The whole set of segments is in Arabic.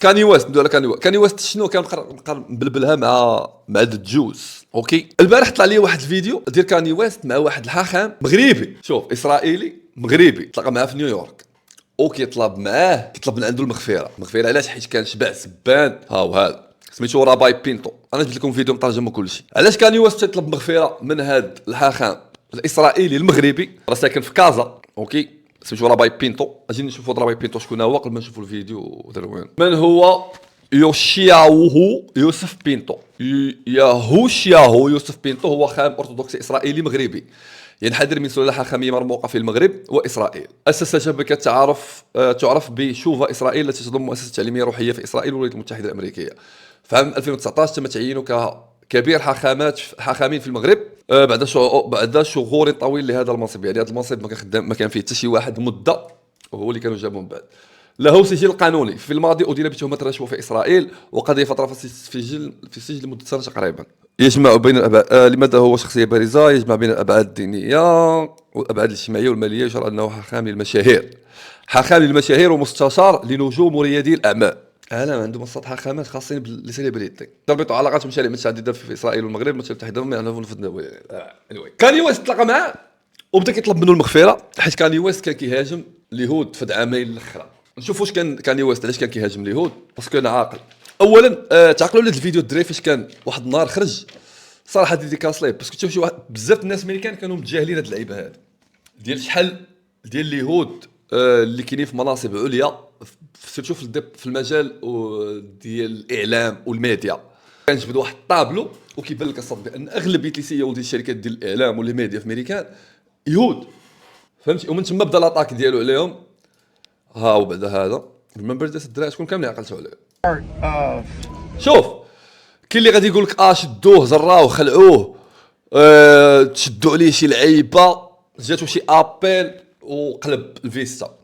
كاني ويست ندوي على كاني ويست شنو كان بقى مبلبلها مع الجوز. اوكي البارح طلع لي واحد الفيديو ديال كاني ويست مع واحد الحاخام مغربي، شوف اسرائيلي مغربي، تلاقى معاه في نيويورك. اوكي طلب معاه كيطلب من عنده المغفره علاش؟ حيت كان شبع سبان. ها هو هذا سميتو راباي بينتو، انا جبت لكم فيديو مترجم وكلشي. علاش كاني ويست يطلب مغفره من هذا الحاخام الاسرائيلي المغربي راه ساكن في كازا؟ اوكي سميتو راباي بينتو. اجي نشوفوا راباي بينتو شكون هو قبل ما نشوفوا الفيديو دروين. من هو؟ يوشياهو يوسف بينتو. ياهو يوسف بينتو هو خام ارثوذكسي اسرائيلي مغربي ينحدر من سلالة حاخامية مرموقة في المغرب وإسرائيل. أسس شبكة تعرف بشوفا إسرائيل التي تضم مؤسسة تعليمية روحية في إسرائيل والولايات المتحدة الأمريكية. في عام 2019 تم تعيينه ككبير حاخامين في المغرب بعد شهور طويل لهذا المنصب. يعني هذا المنصب ما كان فيه حتى شي واحد مدة، وهو اللي كانوا جابوا من بعد. له سجل قانوني. في الماضي أدين بتهمة الرشوة في إسرائيل وقضي فترة في السجن لمدة سنة تقريبا. يجمع بين الأبعاد. لماذا هو شخصية بارزة؟ يجمع بين الأبعاد الدينية والأبعاد الاجتماعية والمالية. يشعر أنه حاخام للمشاهير ومستشار لنجوم وريادي الأعمال. انا عنده منصات حاخامات خاصين بالسيليبريتي تربط علاقات مشاريع متعدده في اسرائيل والمغرب والمملكه المتحده anyway. كاني ويست تلاقى معاه وبدا كيطلب منه المغفره، حيت كاني ويست كان كيهاجم اليهود في العامين الاخرى. نشوف واش كان كاني ويست علاش كان كيهاجم اليهود، باسكو انا عاقل. اولا تعقلوا هذا الفيديو الدري فاش كان واحد النهار خرج صراحه ديديكاس ليه، باسكو تشوف شي واحد بزاف الناس الميريكان كانوا متجاهلين هاد اللعيبه هذه ديال شحال ديال اليهود اللي كاينين في مناصب عليا سيرتو في المجال ديال الاعلام والميديا. كنجبد واحد الطابلو وكيبان لك الصدق بان اغلبيه لي سي او ديال الشركات ديال الاعلام والميديا في امريكان يهود، فهمتي؟ ومن تما بدا لاطاك ديالو عليهم. ها وبعد هذا ريمبر ذات الدراري شكون كاملين عقلتو عليه. شوف كاين اللي غادي يقول لك شدوه زراوه خلعوه، تشدوا عليه شي لعيبه، جاتو شي ابيل وقلب الفيستا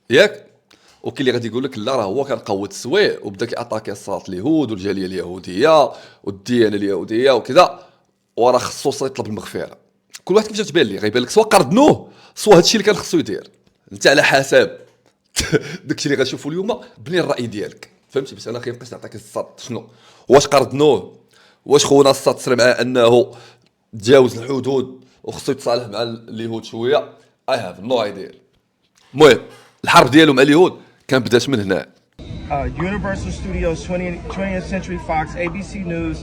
ياك. وكاين اللي غادي يقول لك لا راه هو كان قوت السويع وبدا كياتاكي الصات اليهود والجاليه اليهوديه والديانه اليهوديه وكذا، وراه خصو يطلب المغفره. كل واحد كيفاش تبان ليه، غيبان لك سوا قردنوه سوا هادشي اللي كان خصو يدير. انت على حساب داكشي اللي غنشوفوا اليوم بني الراي ديالك، فهمتي؟ باش انا كيبقاش نعطيك الصات شنو واش قردنوه، واش خونا الصات تصري معاه انه تجاوز الحدود وخصو يتصالح مع اليهود شويه. اي هاف نو ايديا. المهم الحرب ديالو مع اليهود كان بدات من هنا. Universal Studios, 20th Century Fox, ABC News,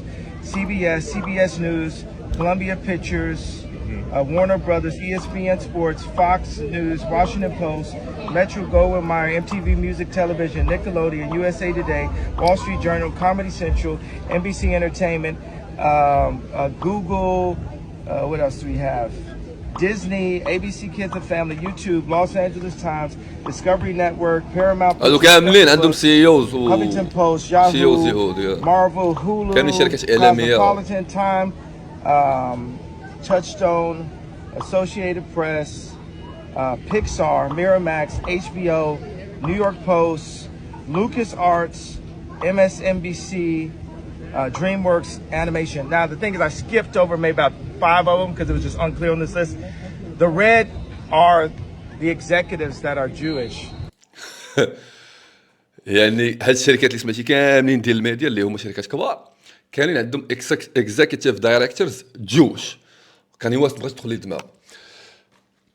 CBS News, Columbia Pictures, Warner Brothers, ESPN Sports, Fox News, Washington Post, Metro Goldwyn Mayer, MTV Music Television, Nickelodeon, USA Today, Wall Street Journal, Comedy Central, NBC Entertainment, Google, what else do we have? Disney, ABC Kids and Family, YouTube, Los Angeles Times, Discovery Network, Paramount هادو كاملين عندهم سي اوز Huffington Post, Yahoo, Marvel, Hulu, كاملين شركات اعلاميه. Cosmopolitan, Time, Touchstone, Associated Press, Pixar, Miramax, HBO, New York Post, LucasArts, MSNBC, DreamWorks Animation. Now the thing is, I skipped over maybe about 5 of them because it was just unclear on this list. The red are the executives that are Jewish. يعني هاد الشركات اللي سمعتي كاملين ديال الميديا اللي هما شركات كبار كاينين عندهم اكزيكتيف دايريكتورز جوش. كان يواس بغات تدخل لي الدماغ.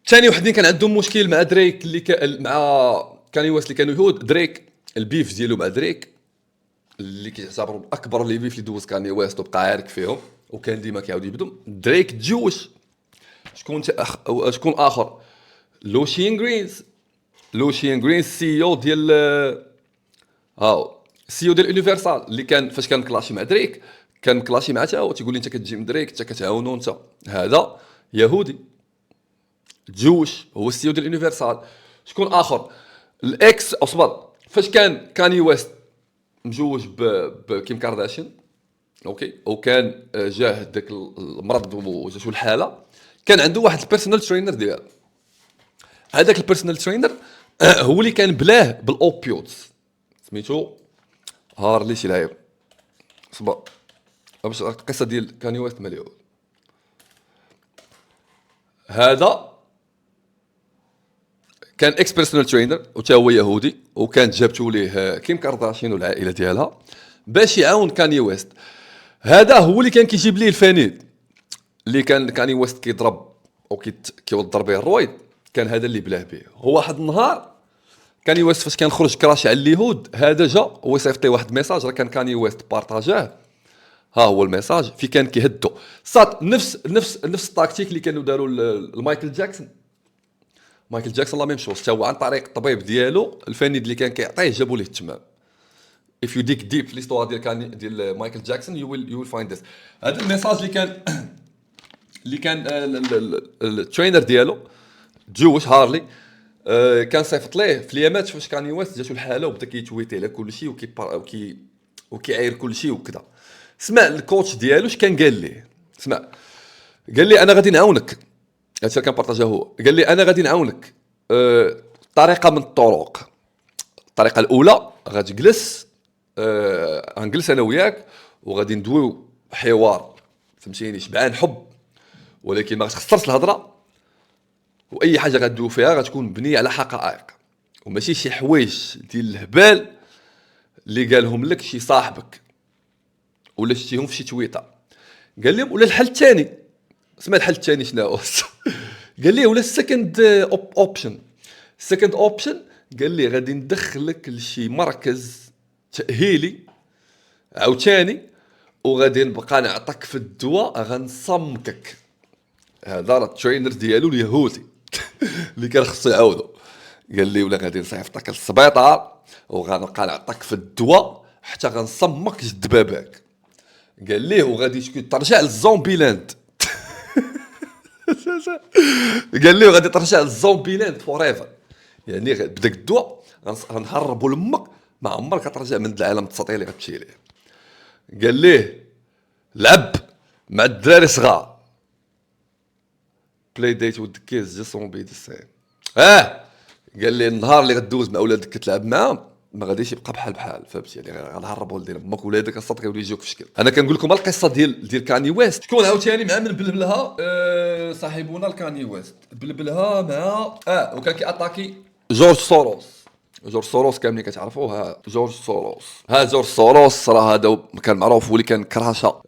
ثاني وحدين كان عندهم مشكل مع دريك اللي مع كان يواس اللي كانوا يهود. دريك البيف ديالو مع دريك اللي كيعتبروا اكبر لي بيف اللي دوز كان ويست وبقى عارك فيهم وكان ديما كيعاود يبدو. دريك جوش. شكون اخر؟ لوشين جرينز سي او ديال سي او ديال يونيفرسال اللي كان فاش كان كلاشي مع دريك كان كلاشي مع تا هو تيقول لي انت كتجي من دريك انت كتعاونو انت. هذا يهودي جوش هو السي او ديال يونيفرسال. شكون اخر؟ الاكس اصبر فاش كان كاني ويست مجوج بكيم كارداشيان اوكي وكان جاه داك المرض وجاتو الحاله كان عنده واحد البيرسونال ترينر ديالو. هذاك البيرسونال ترينر هو اللي كان بلاه بالاوبيوتس سميتو هارلي شي لعيب صبا باش القصه ديال كاني ويست مع اليهود. هذا كان اكس بيرسونال ترينر وتا هو يهودي، وكانت جابتو ليه كيم كارداشيان والعائله ديالها باش يعاون كاني ويست. هذا هو اللي كان كيجيب ليه الفنيد اللي كان كاني ويست كيضرب او كيوضر به الرويد. كان هذا اللي بلاه به. هو واحد النهار كاني ويست فاش كان خرج كراش على اليهود، هذا جا هو يصيفطي واحد ميساج راه كان كاني ويست بارطاجاه. ها هو الميساج في كان كيهدو صات نفس التاكتيك اللي كانوا داروا لمايكل جاكسون. مايكل جاكسون لا ميم شوز، حتى هو عن طريق الطبيب ديالو الفنيد اللي كان كيعطيه جابوا ليه التمام. if you dig deep في ليستوار ديال مايكل جاكسون you will find this. هذا الميساج اللي كان الترينر ديالو جوش هارلي كان صيفط ليه في اليامات فاش كان يواس جاتو الحاله وبدا كيتويتي على كل شيء وكيعاير كل شيء وكذا. سمع الكوتش ديالو اش كان قال ليه. سمع قال لي انا غادي نعاونك. هادشي كان بارطاجاه هو. قال لي انا غادي نعاونك طريقه من الطرق. الطريقه الاولى غتجلس غنجلس انا وياك وغادي ندويو حوار فهمتيني شبعان حب، ولكن ما غتخسرش الهضره، واي حاجه غدويو فيها غتكون مبنيه على حقائق وماشي شي حوايج ديال الهبال اللي قالهم لك شي صاحبك ولا شتيهم في شي تويته. قال لهم ولا الحل الثاني. اسمع الحل الثاني شنو هو؟ قال لي ولا السكند اوبشن. السكند اوبشن قال لي غادي ندخلك لشي مركز تاهيلي عاوتاني وغادي نبقى نعطيك في الدواء غنصمكك. هذا راه الترينر ديالو اليهودي اللي كان خصو يعاودو. قال لي ولا غادي نصيفطك للسبيطار وغنبقى نعطيك في الدواء حتى غنصمك جد باباك. قال ليه وغادي ترجع للزومبي لاند. قال ليه غادي ترجع للزومبي لاند فور ايفر، يعني بداك الدواء غنهربوا لامك ما عمرك غترجع من العالم التسطيل اللي غتمشي ليه. قال ليه لعب مع الدراري صغار بلاي ديت ود كيز جاسون بي دي سين. قال لي النهار اللي غدوز مع ولادك كتلعب معاهم ما غاديش يبقى بحال فهمتي، يعني غنهرب ولدين امك ولادك الصدق غيولي يجيوك في شكل. انا كنقول لكم القصه ديال كاني ويست. شكون عاوتاني مع من بلبلها صاحبنا الكاني ويست بلبلها مع وكان كياتاكي جورج سوروس كاملين كتعرفوه. جورج سوروس راه هذا كان معروف، هو اللي كان كراشا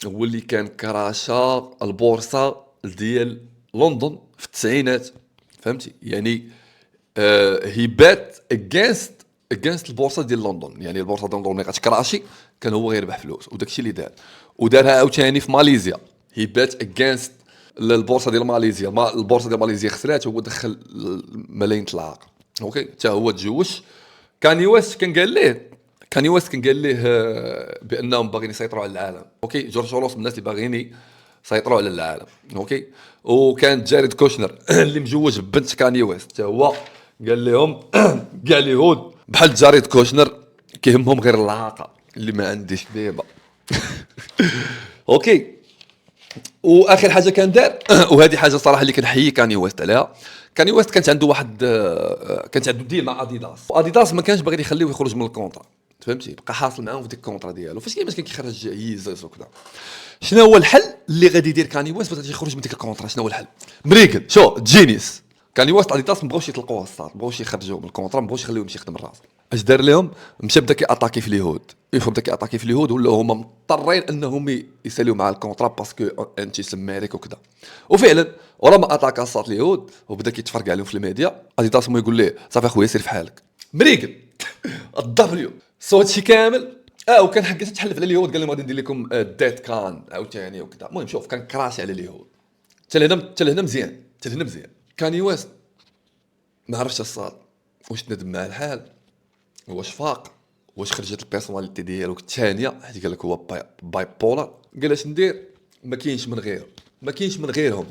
هو اللي كان كراشا البورصه ديال لندن في التسعينات فهمتي. يعني هي بات اجينست البورصه ديال لندن، يعني البورصه ديال لندن ملي غتكراشي كان هو غيربح فلوس وداكشي اللي ودارها عاوتاني في ماليزيا. هي بات اجينست البورصه ديال ماليزيا. البورصه ديال ماليزيا خسرات هو دخل ملايين العاق. اوكي حتى هو تجوش. كاني ويست كان قال ليه بانهم باغيين يسيطروا على العالم. اوكي جورج سوروس من الناس اللي باغيين يسيطروا على العالم. اوكي وكان جاريد كوشنر اللي مجوج بنت كاني ويست حتى هو قال لهم كاع اليهود بحال جاريد كوشنر كيهمهم غير العاقه اللي ما عنديش ديما. اوكي واخر حاجه كان دار وهذه حاجه صراحه اللي كنحيي كاني ويست عليها. كاني ويست كانت عنده ديل مع اديداس ما كانش باغي يخليه يخرج من الكونطرا فهمتي، بقى حاصل معاهم في ديك الكونطرا ديالو فاش كان كيخرج ييزز وكذا. شنو هو الحل اللي غادي يدير كاني ويست باش يخرج من ديك الكونطرا؟ شنو هو الحل؟ مريقل شو جينيس. كاني ويست اديداس مبغاوش يطلقوه الصاد، مبغاوش يخرجوه من الكونطرا، مبغاوش يخليوه يمشي يخدم الراس. اش دار لهم؟ مشى بدا كياتاكي في اليهود ولاو هما مضطرين انهم يساليو مع الكونطرا باسكو انتي سماريك وكذا. وفعلا ورا ما اتاكا صات اليهود وبدا كيتفرق عليهم في الميديا، اديداس مو يقول ليه صافي اخويا سير في حالك مريقل الدبليو سو هادشي كامل. وكان حقيقه تحلف على اليهود قال لهم غادي ندير لكم ديت كان عاوتاني وكذا. المهم شوف كان كراسي على اليهود حتى لهنا مزيان. كاني ويست ما عرفش الصاد واش ندم مع الحال واش فاق واش خرجت البيرسوناليتي ديالو الثانيه حيت قال لك هو باي بولار. قال اش ندير؟ ما كاينش من غيرهم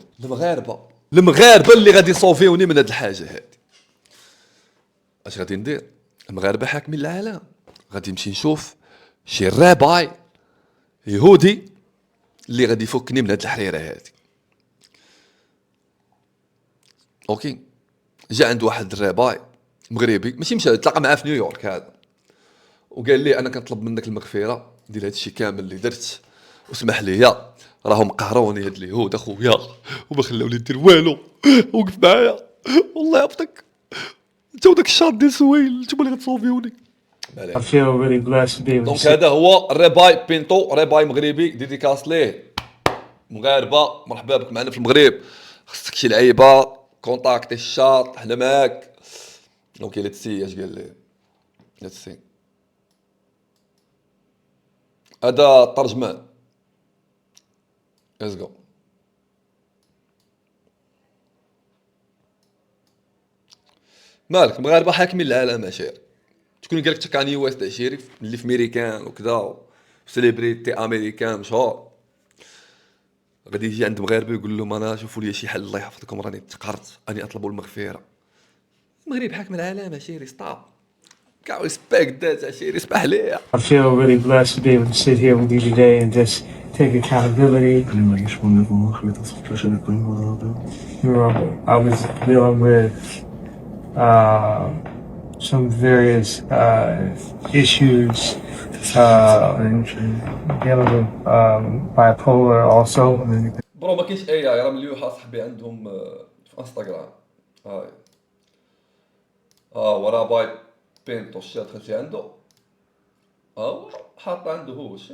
المغاربه اللي غادي يصوفيوني من هاد الحاجه هادي. اش غادي ندير؟ المغاربه حاكمين العالم، غادي نمشي نشوف شي راباي يهودي اللي غادي يفكني من هاد الحريره هادي. اوكي جا عند واحد الراباي مغربي ماشي مشى تلاقى معاه في نيويورك هذا وقال لي انا كنطلب منك المغفره ديال هذا الشيء كامل اللي درت واسمح لي راهم قهروني هاد اليهود اخويا وما خلاوني ندير والو، وقف معايا والله يعطيك انت وداك الشاط ديال سويل نتوما اللي غتصوفيوني. I feel really blessed to be able to دونك sit هذا هو الريباي بينتو، ريباي مغربي ديديكاس ليه مغاربه. مرحبا بك معنا في المغرب، خصك شي لعيبه كونتاكتي الشاط حنا معاك. اوكي ليتس سي اش قال لي. ليتس سي هذا الترجمان. ليتس جو. مالك المغاربه حاكمين العالم عشير. شكون قال لك كاني ويست عشيري اللي في ميريكان وكذا سيليبريتي امريكان مشهور غادي يجي عند مغاربه يقول لهم انا شوفوا لي شي حل الله يحفظكم راني تقهرت اني اطلب المغفره. المغرب حاكم العالم عشيري ستاب كاع ريسبكت ذات عشيري اسمح لي. I feel really blessed to be able to sit here with you today and just take accountability. You know, I was dealing with some various issues, dealing with bipolar also. برو ما كاينش اي راه مليوحه صاحبي عندهم في انستغرام. هاي ورا باي بينتو شي دخلتي عنده حاط عنده هو شي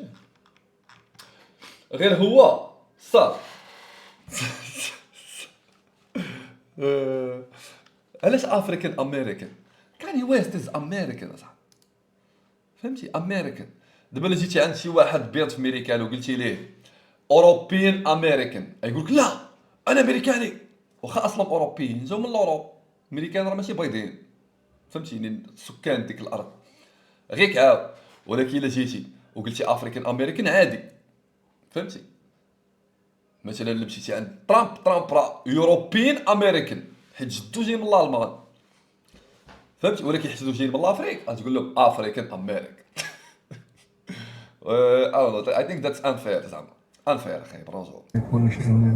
غير هو صار. علاش افريكان امريكان؟ كاني ويست از امريكان اصاحبي فهمتي امريكان. دابا الا جيتي عند شي واحد بيض في ميريكان وقلتي ليه اوروبيان امريكان يقول لك لا انا امريكاني، واخا اصلا اوروبيين جاو من الاوروب. الميريكان راه ماشي بيضين فهمتيني سكان ديك الارض غير كعاب. ولكن الا جيتي وقلتي افريكان امريكان عادي فهمتي. مثلا الا مشيتي عند ترامب راه يوروبيان امريكان حيت جدو جاي من الالمان فهمتي. ولكن حيت جاي من الافريق غتقول لهم افريكان امريكان. I think that's unfair زعما unfair اخي برونجور.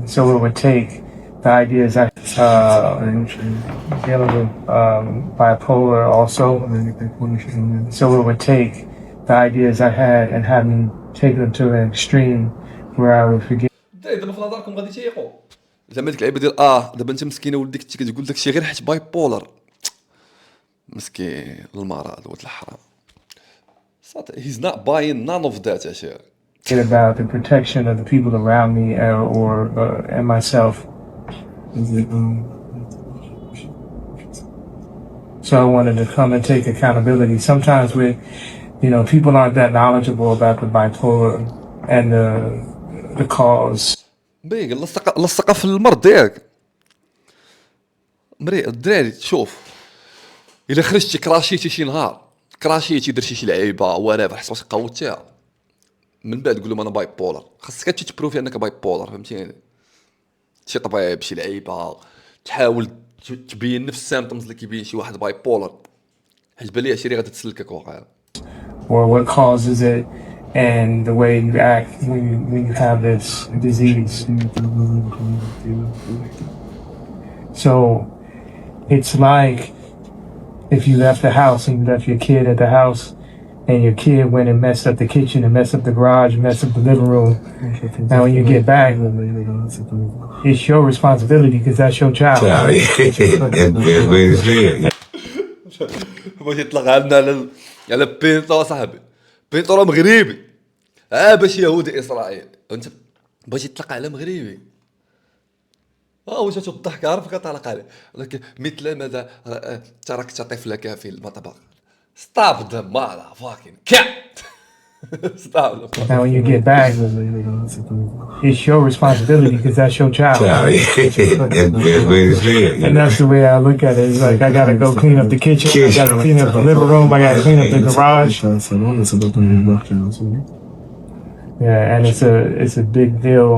So it would take the ideas I dealing with bipolar also. So it would take the ideas I had and have me take them to an extreme where I would forget. دابا في نظركم غادي تيقوا زعما ديك اللعيبه ديال دابا انت مسكينه ولدك كتقول داكشي غير حيت باي بولر مسكين المرض ولد الحرام. He's not buying none of that عشير. About the protection of the people around me and myself. So I wanted to come and take accountability. Sometimes people aren't that knowledgeable about the bipolar and the cause. بيق لصق في المرض ديالك مريء الدراري. شوف الا خرجتي كراشيتي شي نهار كراشيتي درتي شي لعيبه ورافع حسيت راسك قوتيها من بعد تقول لهم انا باي بولر. خاصك تبروفي انك باي بولر فهمتيني. شي طبيب شي لعيبه تحاول تبين نفس السيمبتومز اللي كيبين شي واحد باي بولر حيت بالي عشيري غادي تسلكك واقيلا. Or what causes it and the way you act when you have this disease. So it's like if you left the house and you left your kid at the house and your kid went and messed up the kitchen and messed up the garage, messed up the living room. Now when you get back, it's your responsibility because that's your child. بغيتي يطلق عندنا على بينتو صاحبي. بينتو راه مغربي باش يهودي اسرائيل. انت بغيتي تطلق على مغربي وجاتو الضحك عارف كطلق عليه. ولكن مثل ماذا تركت طفلك في المطبخ. Stop the motherfucking cat. Stop the Now when you get back, it's your responsibility because that's your child. And that's the way I look at it. It's like I gotta go clean up the kitchen, I gotta clean up the living room, I gotta clean up the garage. Yeah, and it's a big deal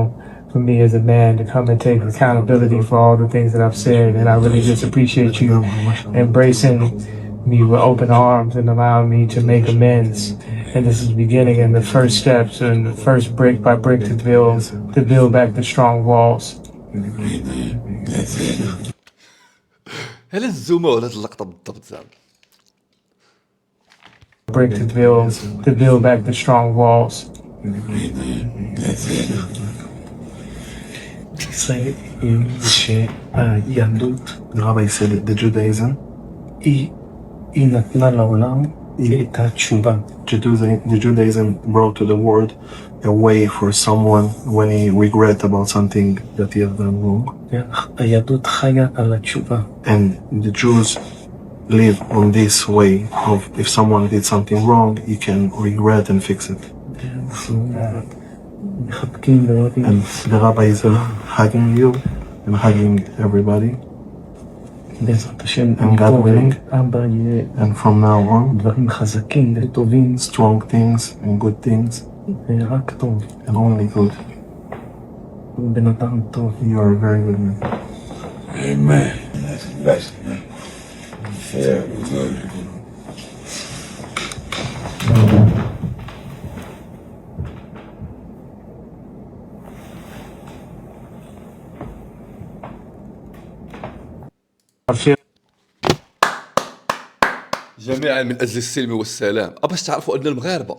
for me as a man to come and take accountability for all the things that I've said, and I really just appreciate you embracing me with open arms and allowing me to make amends. And this is the beginning and the first steps and the first brick by brick to build back the strong walls. هل الزومه ولا اللقطه بالضبط زعما Brick to build back the strong walls. say Yandut, Rabbi said the Judaism, היא נתנה לעולם את התשובה. The Judaism brought to the world a way for someone when he regret about something that he has done wrong. היהדות חיה על התשובה. And the Jews live on this way of if someone did something wrong, he can regret and fix it. אנחנו מחבקים ואוהבים. And the rabbi is hugging you and hugging everybody. בעזרת השם, And God willing. אבא יהיה And from now on, דברים חזקים וטובים, strong things and good things ורק טוב. and only good. הוא בן אדם טוב. You are a very good man. Amen. That's a blessing, man. Very good. جميعا من اجل السلم والسلام. باش تعرفوا ان المغاربه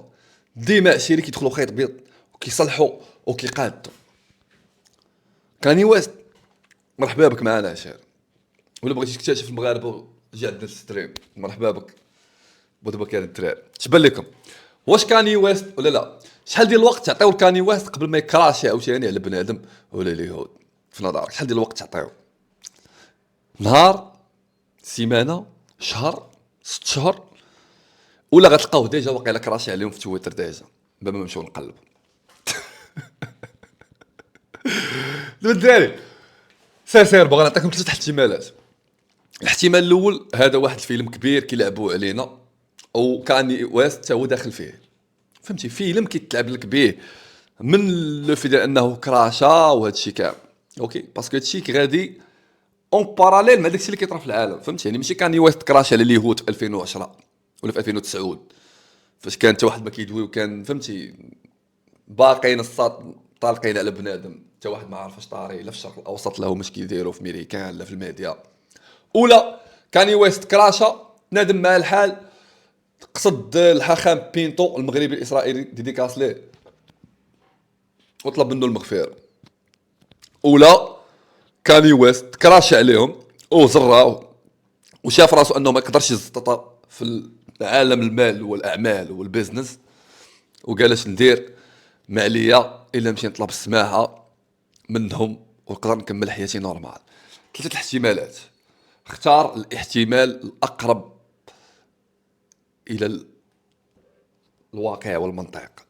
ديما عشيري كيدخلوا خيط بيض وكيصلحوا وكيقادوا. كاني ويست مرحبا بك معنا عشير، ولا بغيتي تكتشف المغاربه جي عندنا الستريم مرحبا بك. ودابا كاين الدراري تبان لكم واش كاني ويست ولا لا؟ شحال ديال الوقت تعطيو لكاني ويست قبل ما يكراشي عاوتاني على بنادم ولا اليهود؟ في نظرك شحال ديال الوقت تعطيو؟ نهار، سيمانه، شهر، 6 شهور، ولا غتلقاوه ديجا واقيلا كراشي عليهم في تويتر ديجا بابا ما نمشيو نقلبوا. دابا الدراري سير بغا نعطيكم 3 احتمالات. الاحتمال الاول هذا واحد الفيلم كبير كيلعبوا علينا وكاني ويست تا هو داخل فيه، فهمتي؟ فيلم كيتلعب لك به من لو في ديال انه كراشا وهذا الشيء كامل، اوكي؟ باسكو هادشي غادي اون باراليل مع داكشي اللي كيطرا في العالم، فهمتي؟ يعني ماشي كاني ويست كراش على اليهود في 2010 ولا في 2009 فاش كان حتى واحد ما كيدوي وكان فهمتي باقيين الصاط طالقين على بنادم، حتى واحد ما عارف اش طاري لا في الشرق الاوسط لا هما اش كيديروا في ميريكان لا في الميديا. ولا كاني ويست كراشا نادم مع الحال قصد الحاخام بينتو المغربي الاسرائيلي ديديكاس ليه وطلب منه المغفره. ولا كاني ويست كراش عليهم وزراه وشاف راسو انه ما يقدرش يزطط في عالم المال والاعمال والبيزنس وقال اش ندير ما عليا الا نمشي نطلب السماحه منهم ونقدر نكمل حياتي نورمال. 3 الاحتمالات، اختار الاحتمال الاقرب الى الواقع والمنطق.